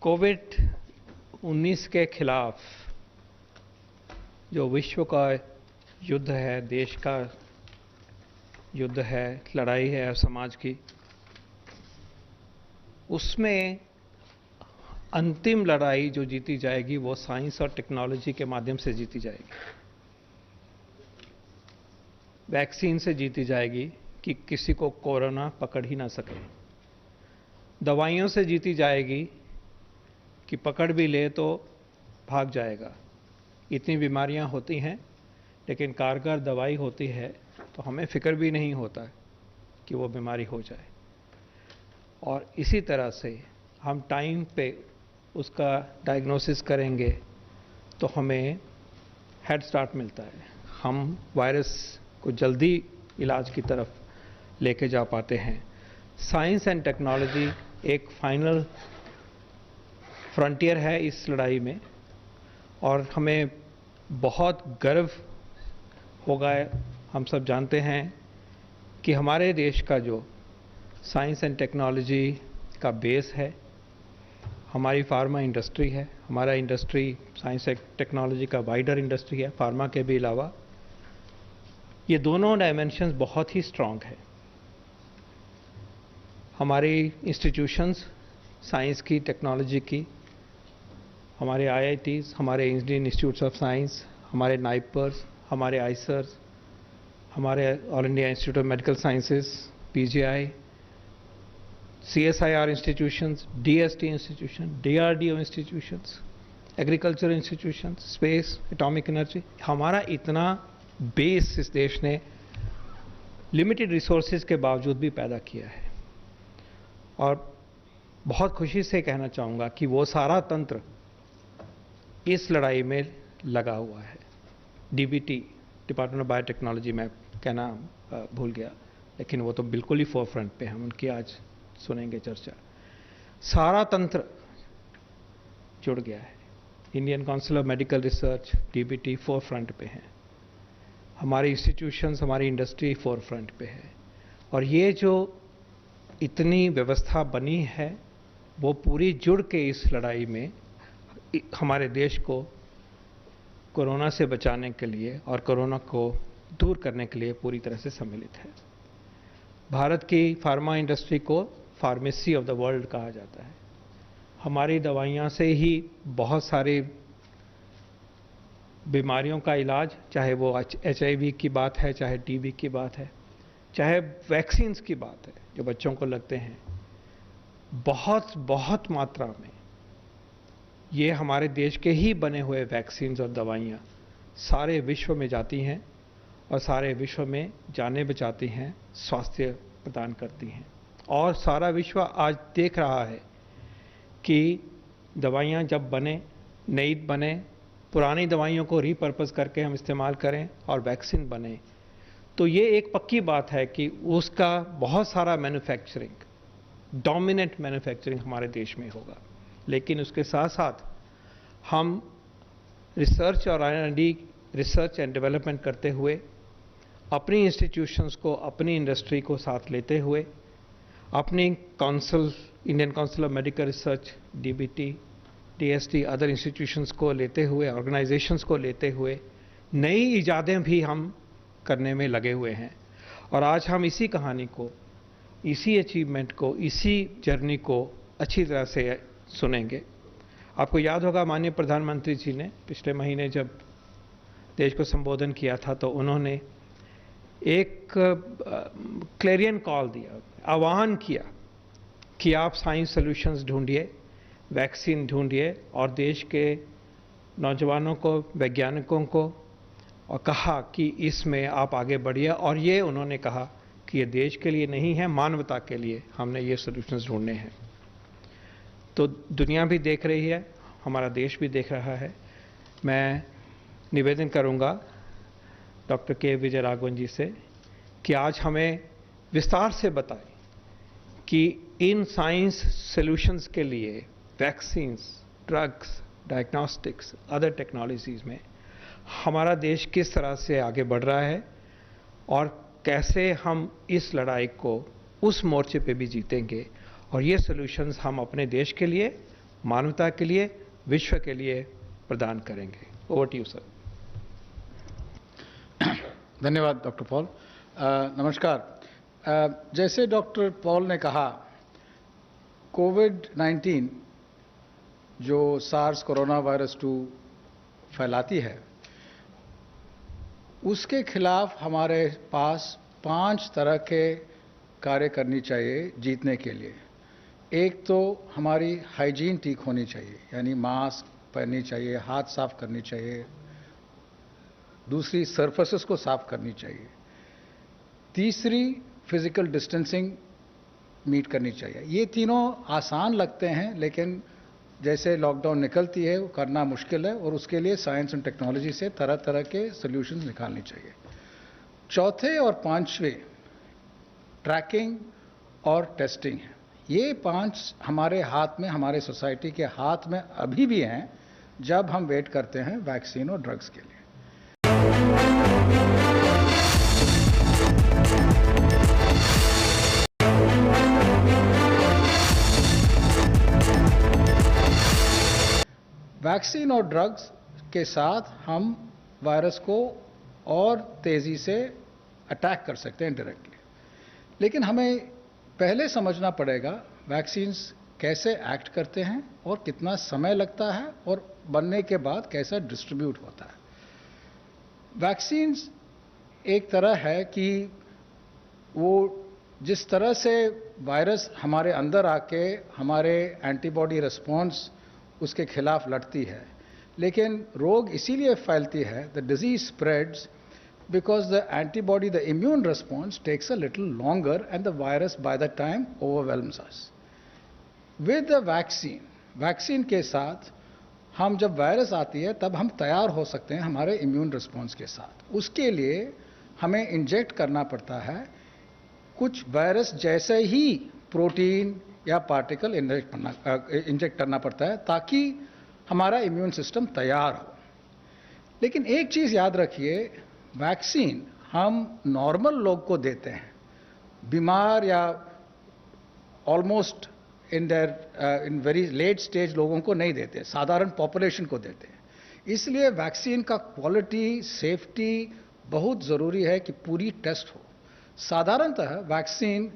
Covid 19 के खिलाफ जो विश्व का युद्ध है, देश का युद्ध है, लड़ाई है समाज की, उसमें अंतिम लड़ाई जो जीती जाएगी वो साइंस और टेक्नोलॉजी के माध्यम से जीती जाएगी। वैक्सीन से जीती जाएगी कि किसी को कोरोना पकड़ ही ना सके। दवाइयों से जीती जाएगी कि पकड़ भी ले तो भाग जाएगा। इतनी बीमारियां होती हैं, लेकिन कारगर दवाई होती है तो हमें फिक्र भी नहीं होता कि वो बीमारी हो जाए। और इसी तरह से हम टाइम पे उसका डायग्नोसिस करेंगे तो हमें हेड स्टार्ट मिलता है। हम वायरस को जल्दी इलाज की तरफ लेके जा पाते हैं। साइंस एंड टेक्नोलॉजी एक फाइनल फ्रंटियर है इस लड़ाई में, और हमें बहुत गर्व होगा। हम सब जानते हैं कि हमारे देश का जो साइंस एंड टेक्नोलॉजी का बेस है, हमारी फार्मा इंडस्ट्री है। हमारा इंडस्ट्री साइंस एंड टेक्नोलॉजी का वाइडर इंडस्ट्री है, फार्मा के भी अलावा। ये दोनों डायमेंशंस बहुत ही स्ट्रांग है। हमारी इंस्टीट्यूशंस साइंस की, टेक्नोलॉजी की, हमारे IITs, हमारे इंडियन इंस्टीट्यूट्स ऑफ साइंस, हमारे नाइपर्स, हमारे आइसर्स, हमारे all India institute of medical sciences, PGI, CSIR institutions, DST institution, DRDO institutions, agriculture institutions, space, atomic energy. हमारा इतना बेस इस देश ने लिमिटेड रिसोर्सेज के बावजूद भी पैदा किया है। और बहुत खुशी से कहना चाहूँगा कि वो सारा तंत्र इस लड़ाई में लगा हुआ है। DBT, डिपार्टमेंट ऑफ बायोटेक्नोलॉजी, मैं कहना भूल गया, लेकिन वो तो बिल्कुल ही फोरफ्रंट पे, हम उनकी आज सुनेंगे चर्चा। सारा तंत्र जुड़ गया है। Indian council of medical research, DBT forefront पे हैं। हमारी इंस्टीट्यूशंस, हमारी इंडस्ट्री फोरफ्रंट पे है। और ये जो इतनी व्यवस्था बनी है, वो पूरी जुड़ के इस लड़ाई में हमारे देश को कोरोना से बचाने के लिए और कोरोना को दूर करने के लिए पूरी तरह से सम्मिलित है। भारत की फार्मा इंडस्ट्री को फार्मेसी ऑफ द वर्ल्ड कहा जाता है। हमारी दवाइयाँ से ही बहुत सारी बीमारियों का इलाज, चाहे वो HIV की बात है, चाहे TB की बात है, चाहे वैक्सीन्स की बात है जो बच्चों को लगते हैं, बहुत मात्रा में ये हमारे देश के ही बने हुए वैक्सीन्स और दवाइयाँ सारे विश्व में जाती हैं और सारे विश्व में जानें बचाती हैं, स्वास्थ्य प्रदान करती हैं। और सारा विश्व आज देख रहा है कि दवाइयाँ जब बने, नई बने, पुरानी दवाइयों को रीपर्पस करके हम इस्तेमाल करें और वैक्सीन बने, तो ये एक पक्की बात है कि उसका बहुत सारा मैन्युफैक्चरिंग, डोमिनेंट मैन्युफैक्चरिंग हमारे देश में होगा। लेकिन उसके साथ साथ हम रिसर्च और R&D, रिसर्च एंड डेवलपमेंट करते हुए, अपनी इंस्टीट्यूशंस को, अपनी इंडस्ट्री को साथ लेते हुए, अपनी council, Indian council of medical research, DBT, DST, other institutions को लेते हुए, ऑर्गेनाइजेशंस को लेते हुए, नई इजादें भी हम करने में लगे हुए हैं। और आज हम इसी कहानी को, इसी अचीवमेंट को, इसी जर्नी को अच्छी तरह से सुनेंगे। आपको याद होगा माननीय प्रधानमंत्री जी ने पिछले महीने जब देश को संबोधन किया था, तो उन्होंने एक क्लेरियन कॉल दिया, आह्वान किया कि आप साइंस सॉल्यूशंस ढूंढिए, वैक्सीन ढूंढिए, और देश के नौजवानों को, वैज्ञानिकों को, और कहा कि इसमें आप आगे बढ़िए। और ये उन्होंने कहा कि ये देश के लिए नहीं है, मानवता के लिए हमने ये सॉल्यूशंस ढूंढने हैं। तो दुनिया भी देख रही है, हमारा देश भी देख रहा है। मैं निवेदन करूंगा डॉक्टर के विजय राघवन जी से कि आज हमें विस्तार से बताएं कि इन साइंस सॉल्यूशंस के लिए, vaccines, drugs, diagnostics, other technologies में हमारा देश किस तरह से आगे बढ़ रहा है और कैसे हम इस लड़ाई को उस मोर्चे पे भी जीतेंगे। और ये सॉल्यूशंस हम अपने देश के लिए मानवता के लिए, विश्व के लिए प्रदान करेंगे। Over to you sir. धन्यवाद डॉक्टर पॉल। नमस्कार। जैसे डॉक्टर पॉल ने कहा, कोविड-19 जो सार्स कोरोना वायरस 2 फैलाती है, उसके खिलाफ हमारे पास 5 तरह के कार्य करनी चाहिए जीतने के लिए। एक तो हमारी हाइजीन ठीक होनी चाहिए, यानी मास्क पहननी चाहिए, हाथ साफ करनी चाहिए, दूसरी सरफेसेस को साफ करनी चाहिए, तीसरी फिजिकल डिस्टेंसिंग मीट करनी चाहिए। ये तीनों आसान लगते हैं, लेकिन जैसे लॉकडाउन निकलती है वो करना मुश्किल है, और उसके लिए साइंस एंड टेक्नोलॉजी से तरह तरह के सॉल्यूशंस निकालनी चाहिए। चौथे और पांचवें ट्रैकिंग और टेस्टिंग है। ये 5 हमारे हाथ में, हमारे सोसाइटी के हाथ में अभी भी हैं, जब हम वेट करते हैं वैक्सीन और ड्रग्स के लिए। वैक्सीन और ड्रग्स के साथ हम वायरस को और तेजी से अटैक कर सकते हैं डायरेक्टली, लेकिन हमें पहले समझना पड़ेगा वैक्सीन्स कैसे एक्ट करते हैं और कितना समय लगता है, और बनने के बाद कैसा डिस्ट्रीब्यूट होता है। वैक्सीन्स एक तरह है कि वो जिस तरह से वायरस हमारे अंदर आके हमारे एंटीबॉडी रिस्पॉन्स उसके खिलाफ लड़ती है, लेकिन रोग इसीलिए फैलती है, the disease spreads because the antibody, the immune response takes a little longer and the virus by the time overwhelms us. With the vaccine के साथ हम जब वायरस आती है तब हम तैयार हो सकते हैं हमारे इम्यून रिस्पॉन्स के साथ। उसके लिए हमें इंजेक्ट करना पड़ता है कुछ वायरस जैसे ही प्रोटीन या पार्टिकल इंजेक्ट करना पड़ता है, ताकि हमारा इम्यून सिस्टम तैयार हो। लेकिन एक चीज़ याद रखिए, वैक्सीन हम नॉर्मल लोग को देते हैं, बीमार या almost in very late stage लोगों को नहीं देते, साधारण पॉपुलेशन को देते हैं। इसलिए वैक्सीन का क्वालिटी, सेफ्टी बहुत ज़रूरी है कि पूरी टेस्ट हो। साधारणतः vaccine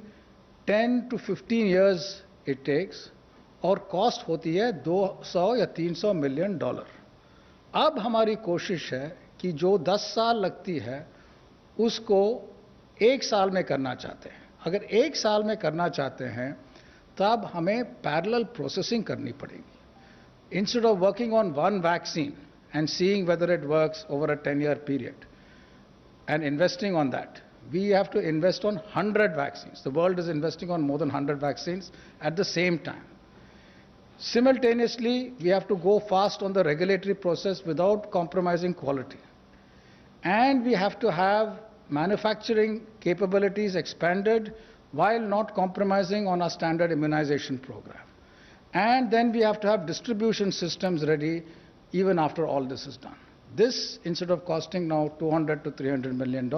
10 to 15 years it takes, और कॉस्ट होती है $200 या $300 मिलियन। अब हमारी कोशिश है कि जो 10 साल लगती है उसको 1 साल में करना चाहते हैं। अगर 1 साल में करना चाहते हैं तब हमें पैरेलल प्रोसेसिंग करनी पड़ेगी। Instead of working on one vaccine and seeing whether it works over a 10-year period and investing on that, we have to invest on 100 vaccines. The world is investing on more than 100 vaccines at the same time. Simultaneously, we have to go fast on the regulatory process without compromising quality. And we have to have manufacturing capabilities expanded while not compromising on our standard immunization program. And then we have to have distribution systems ready even after all this is done. This, instead of costing now $200 to $300 million,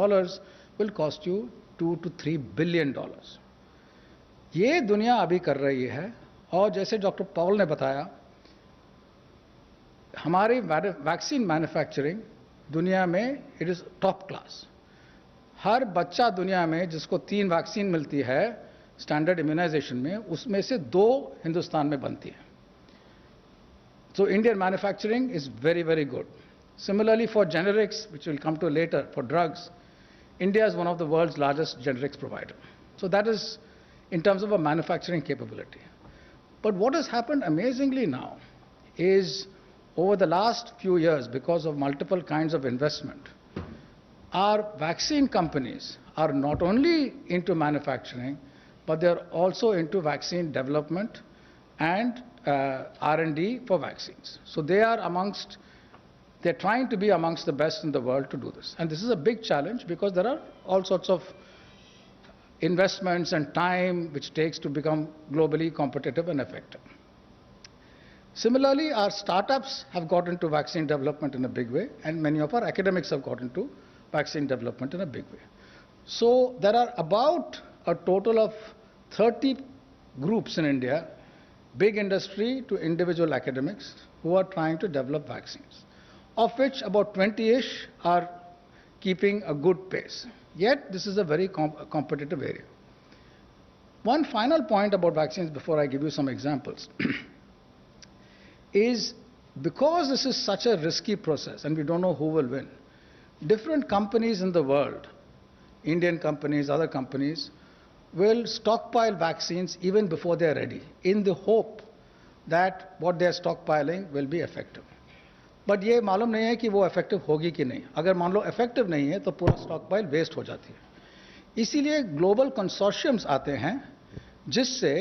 will cost you $2 to $3 billion. ये दुनिया अभी कर रही है, और जैसे doctor Paul ने बताया, हमारी वैक्सीन मैन्युफैक्चरिंग दुनिया में इट इज़ टॉप क्लास। हर बच्चा दुनिया में जिसको 3 वैक्सीन मिलती है स्टैंडर्ड इम्यूनाइजेशन में, उसमें से 2 हिंदुस्तान में बनती हैं। So Indian manufacturing is very, very good. Similarly, for generics, which we'll come to later, for drugs, India is one of the world's largest generics provider. So that is in terms of a manufacturing capability. But what has happened amazingly now is over the last few years, because of multiple kinds of investment, our vaccine companies are not only into manufacturing, but they're also into vaccine development and R&D for vaccines. So they're trying to be amongst the best in the world to do this. And this is a big challenge because there are all sorts of investments and time which takes to become globally competitive and effective. Similarly, our startups have got into vaccine development in a big way, and many of our academics have got into vaccine development in a big way. So there are about a total of 30 groups in India big industry to individual academics who are trying to develop vaccines, of which about 20-ish are keeping a good pace. Yet, this is a very competitive area. One final point about vaccines before I give you some examples is because this is such a risky process and we don't know who will win, different companies in the world, Indian companies, other companies, will stockpile vaccines even before they are ready in the hope that what they are stockpiling will be effective. But ये मालूम नहीं है कि वो effective होगी कि नहीं. अगर मान लो इफेक्टिव नहीं है तो पूरा स्टॉक पाइल वेस्ट हो जाती है. इसीलिए ग्लोबल कंसोर्शियम्स आते हैं जिससे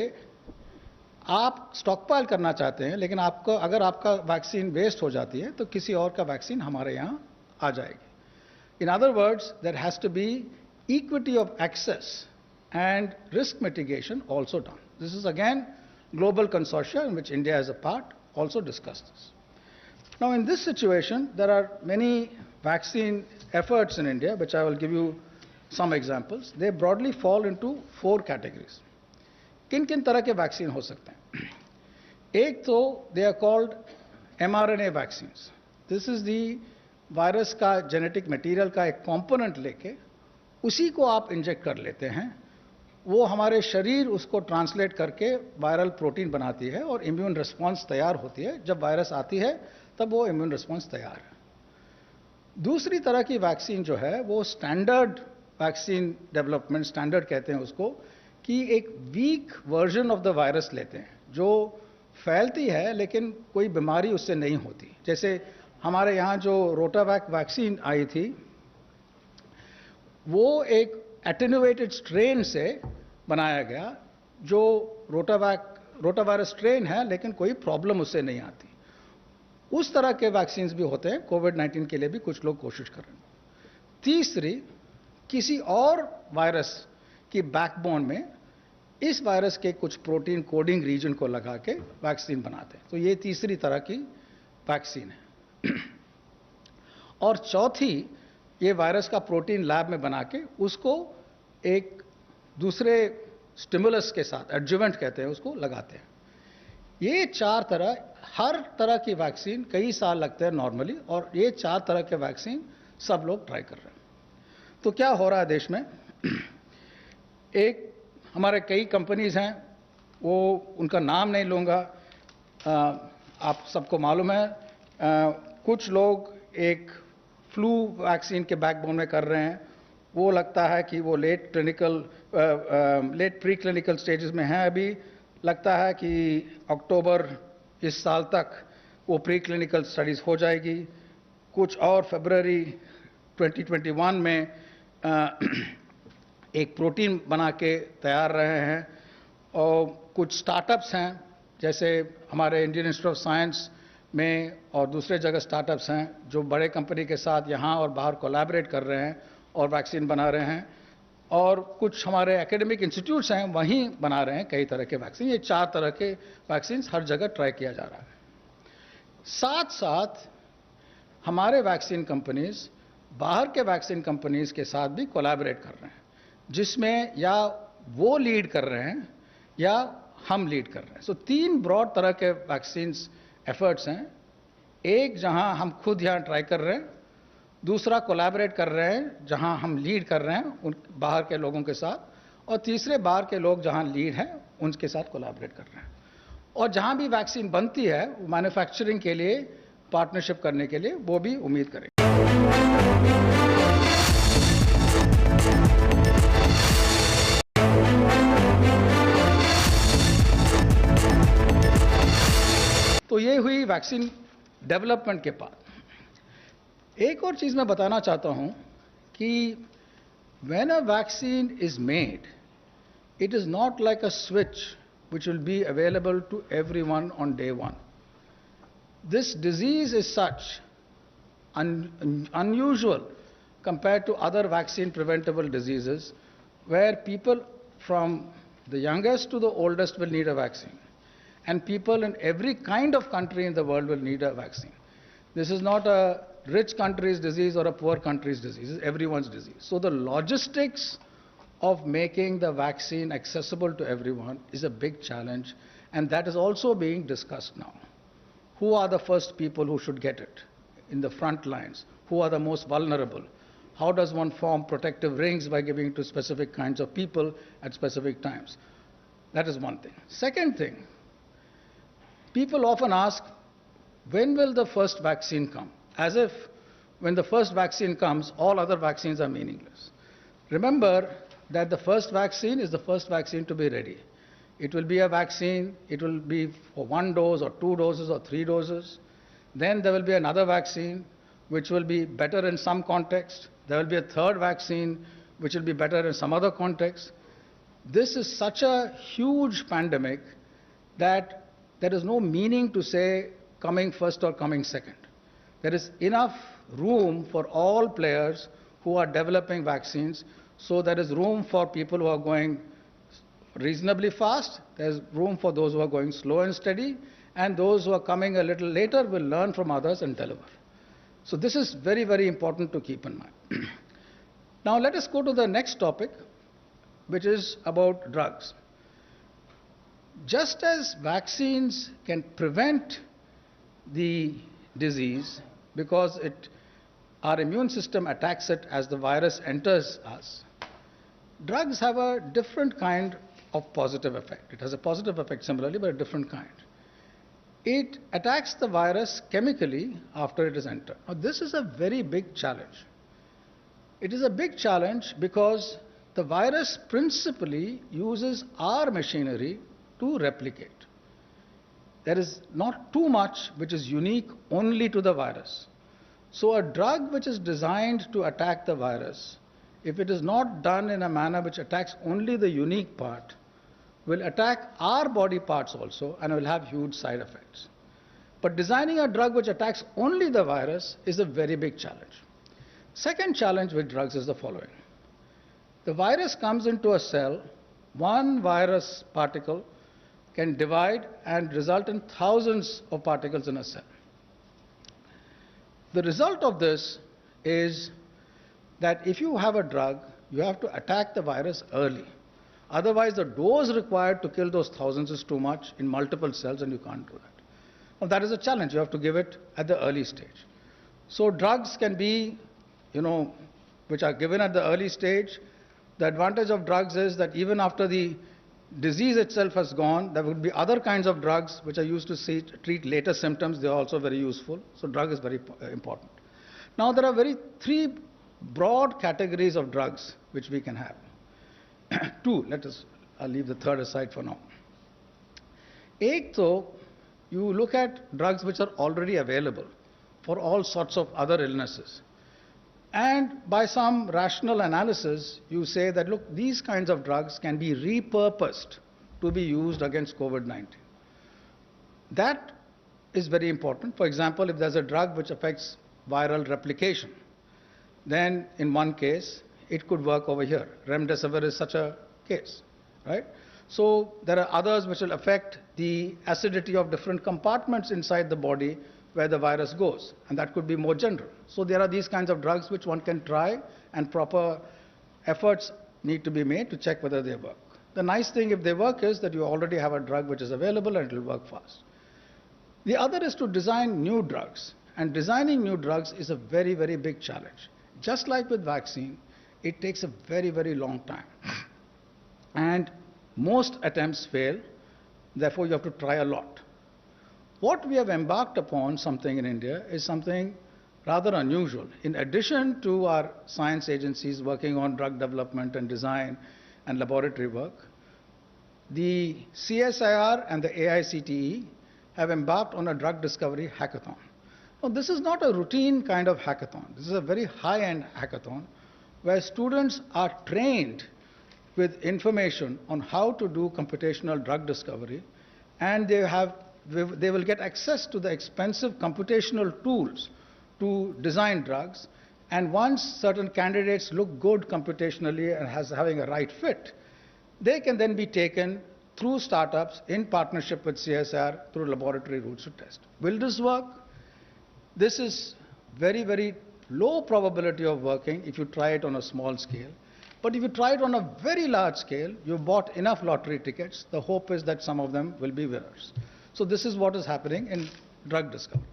आप स्टॉक पाइल करना चाहते हैं, लेकिन आपको अगर आपका वैक्सीन वेस्ट हो जाती है तो किसी और का वैक्सीन हमारे यहाँ आ जाएगी. In other words, there has to be equity of access and risk mitigation also done. This is again global consortia in which India is a part also discussed this. Now in this situation there are many vaccine efforts in India which I will give you some examples. They broadly fall into 4 categories. किन तरह के vaccine हो सकते हैं? एक तो they are called mRNA vaccines. This is the virus का genetic material का एक कंपोनेंट लेके उसी को आप इंजेक्ट कर लेते हैं. वो हमारे शरीर उसको ट्रांसलेट करके वायरल प्रोटीन बनाती है और इम्यून रिस्पांस तैयार होती है. जब वायरस आती है तब वो इम्यून रिस्पांस तैयार है. दूसरी तरह की वैक्सीन जो है वो स्टैंडर्ड वैक्सीन डेवलपमेंट, स्टैंडर्ड कहते हैं उसको, कि एक week version of the virus लेते हैं जो फैलती है लेकिन कोई बीमारी उससे नहीं होती. जैसे हमारे यहाँ जो रोटावैक वैक्सीन आई थी वो एक एटेन्युएटेड स्ट्रेन से बनाया गया जो रोटावायरस स्ट्रेन है लेकिन कोई प्रॉब्लम उससे नहीं आती. उस तरह के वैक्सीन्स भी होते हैं. कोविड-19 के लिए भी कुछ लोग कोशिश कर रहे हैं. तीसरी, किसी और वायरस की बैकबोन में इस वायरस के कुछ प्रोटीन कोडिंग रीजन को लगा के वैक्सीन बनाते हैं. तो ये तीसरी तरह की वैक्सीन है. और चौथी, ये वायरस का प्रोटीन लैब में बना के उसको एक दूसरे स्टिमुलस के साथ, एडजुवेंट कहते हैं उसको, लगाते हैं. ये 4 तरह, हर तरह की वैक्सीन कई साल लगते हैं नॉर्मली, और ये 4 तरह के वैक्सीन सब लोग ट्राई कर रहे हैं. तो क्या हो रहा है देश में? एक हमारे कई कंपनीज हैं, वो उनका नाम नहीं लूँगा, आप सबको मालूम है. कुछ लोग एक फ्लू वैक्सीन के बैकबोन में कर रहे हैं. वो लगता है कि वो लेट प्री क्लिनिकल स्टेजेस में है अभी. लगता है कि अक्टूबर इस साल तक वो प्री क्लिनिकल स्टडीज हो जाएगी. कुछ और फरवरी 2021 में एक प्रोटीन बना के तैयार रहे हैं. और कुछ स्टार्टअप्स हैं जैसे हमारे इंडियन इंस्टीट्यूट ऑफ साइंस में और दूसरे जगह स्टार्टअप्स हैं जो बड़े कंपनी के साथ यहाँ और बाहर कोलैबोरेट कर रहे हैं और वैक्सीन बना रहे हैं. और कुछ हमारे एकेडमिक इंस्टीट्यूट्स हैं वहीं बना रहे हैं कई तरह के वैक्सीन. ये 4 तरह के वैक्सीन हर जगह ट्राई किया जा रहा है. साथ साथ हमारे वैक्सीन कंपनीज बाहर के वैक्सीन कंपनीज के साथ भी कोलैबोरेट कर रहे हैं, जिसमें या वो लीड कर रहे हैं या हम लीड कर रहे हैं. सो 3 ब्रॉड तरह के वैक्सीन एफर्ट्स हैं. एक जहां हम खुद यहाँ ट्राई कर रहे हैं, दूसरा कोलैबोरेट कर रहे हैं जहां हम लीड कर रहे हैं उन बाहर के लोगों के साथ, और तीसरे बाहर के लोग जहां लीड हैं उनके साथ कोलैबोरेट कर रहे हैं. और जहां भी वैक्सीन बनती है मैन्युफैक्चरिंग के लिए पार्टनरशिप करने के लिए वो भी उम्मीद करेंगे. तो ये हुई वैक्सीन डेवलपमेंट के बाद. एक और चीज मैं बताना चाहता हूं कि when a vaccine is made, it is not like a switch which will be available to everyone on day one. This disease is such unusual compared to other vaccine preventable diseases where people from the youngest to the oldest will need a vaccine, and people in every kind of country in the world will need a vaccine. This is not a rich country's disease or a poor country's disease. It's everyone's disease. So the logistics of making the vaccine accessible to everyone is a big challenge, And that is also being discussed now. Who are the first people who should get it in the front lines? Who are the most vulnerable? How does one form protective rings by giving it to specific kinds of people at specific times? That is one thing. Second thing, people often ask, when will the first vaccine come? As if when the first vaccine comes, all other vaccines are meaningless. Remember that the first vaccine is the first vaccine to be ready. It will be a vaccine, it will be for 1 dose or 2 doses or 3 doses. Then there will be another vaccine which will be better in some context. There will be a third vaccine which will be better in some other context. This is such a huge pandemic that there is no meaning to say coming first or coming second. There is enough room for all players who are developing vaccines, so there is room for people who are going reasonably fast, there's room for those who are going slow and steady, and those who are coming a little later will learn from others and deliver. So this is very, very important to keep in mind. Now let us go to the next topic, which is about drugs. Just as vaccines can prevent the disease because our immune system attacks it as the virus enters us, drugs have a different kind of positive effect. It has a positive effect similarly, but a different kind. It attacks the virus chemically after it is entered. Now, this is a very big challenge. It is a big challenge because the virus principally uses our machinery to replicate. There is not too much which is unique only to the virus. So a drug which is designed to attack the virus, if it is not done in a manner which attacks only the unique part, will attack our body parts also and will have huge side effects. But designing a drug which attacks only the virus is a very big challenge. Second challenge with drugs is the following. The virus comes into a cell, one virus particle can divide and result in thousands of particles in a cell. The result of this is that if you have a drug, you have to attack the virus early. Otherwise, the dose required to kill those thousands is too much in multiple cells, and you can't do that. Well, that is a challenge. You have to give it at the early stage. So drugs can be, which are given at the early stage. The advantage of drugs is that even after the disease itself has gone, there would be other kinds of drugs which are used to treat later symptoms. They are also very useful. So drug is very important. Now, there are three broad categories of drugs which we can have. Two, I'll leave the third aside for now. Eight, though, you look at drugs which are already available for all sorts of other illnesses. And by some rational analysis, you say that, look, these kinds of drugs can be repurposed to be used against COVID-19. That is very important. For example, if there's a drug which affects viral replication, then in one case, it could work over here. Remdesivir is such a case, right? So there are others which will affect the acidity of different compartments inside the body where the virus goes, and that could be more general. So there are these kinds of drugs which one can try, and proper efforts need to be made to check whether they work. The nice thing if they work is that you already have a drug which is available and it will work fast. The other is to design new drugs, and designing new drugs is a very, very big challenge. Just like with vaccine, it takes a very, very long time. And most attempts fail, therefore you have to try a lot. What we have embarked upon something in India is something rather unusual. In addition to our science agencies working on drug development and design and laboratory work, the CSIR and the AICTE have embarked on a drug discovery hackathon. Now, this is not a routine kind of hackathon. This is a very high-end hackathon where students are trained with information on how to do computational drug discovery, and they will get access to the expensive computational tools to design drugs. And once certain candidates look good computationally and having a right fit, they can then be taken through startups in partnership with CSR through laboratory routes to test. Will this work? This is very, very low probability of working if you try it on a small scale. But if you try it on a very large scale, you've bought enough lottery tickets, the hope is that some of them will be winners. So this is what is happening in drug discovery,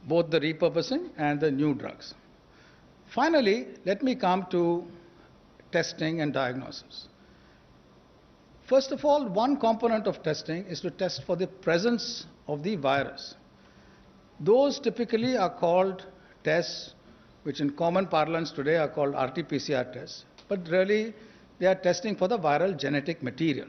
both the repurposing and the new drugs. Finally, let me come to testing and diagnosis. First of all, one component of testing is to test for the presence of the virus. Those typically are called tests, which in common parlance today are called RT-PCR tests, but really they are testing for the viral genetic material.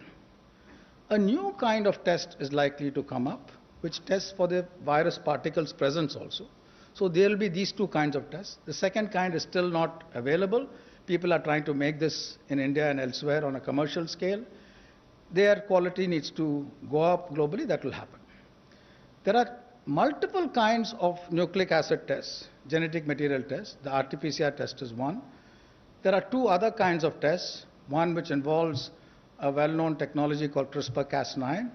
A new kind of test is likely to come up, which tests for the virus particles presence also. So there will be these two kinds of tests. The second kind is still not available. People are trying to make this in India and elsewhere on a commercial scale. Their quality needs to go up globally. That will happen. There are multiple kinds of nucleic acid tests, genetic material tests. The RT-PCR test is one. There are two other kinds of tests, one which involves a well-known technology called CRISPR-Cas9.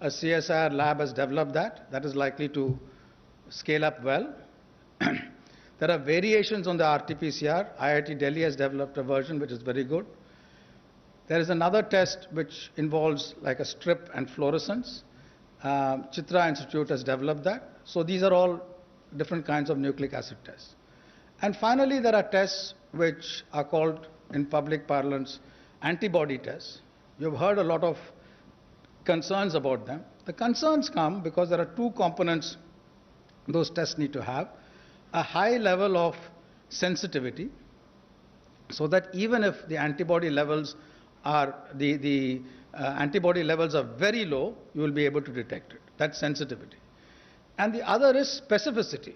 A CSIR lab has developed that. That is likely to scale up well. There are variations on the RT-PCR. IIT Delhi has developed a version which is very good. There is another test which involves like a strip and fluorescence. Chitra Institute has developed that. So these are all different kinds of nucleic acid tests. And finally, there are tests which are called, in public parlance, antibody tests. You've heard a lot of concerns about them. The concerns come because there are two components those tests need to have. A high level of sensitivity, so that even if the antibody levels are antibody levels are very low, you will be able to detect it. That's sensitivity. And the other is specificity.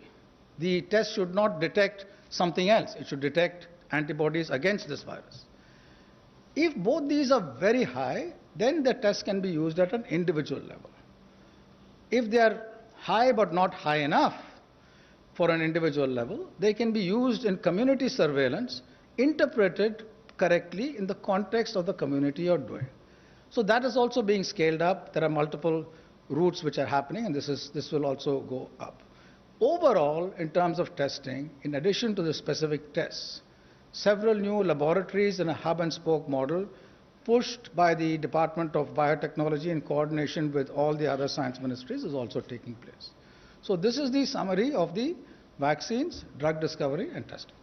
The test should not detect something else. It should detect antibodies against this virus. If both these are very high, then the test can be used at an individual level. If they are high but not high enough for an individual level, they can be used in community surveillance, interpreted correctly in the context of the community you're doing. So that is also being scaled up. There are multiple routes which are happening, and this will also go up. Overall, in terms of testing, in addition to the specific tests, several new laboratories in a hub and spoke model pushed by the Department of Biotechnology in coordination with all the other science ministries is also taking place. So this is the summary of the vaccines, drug discovery and testing.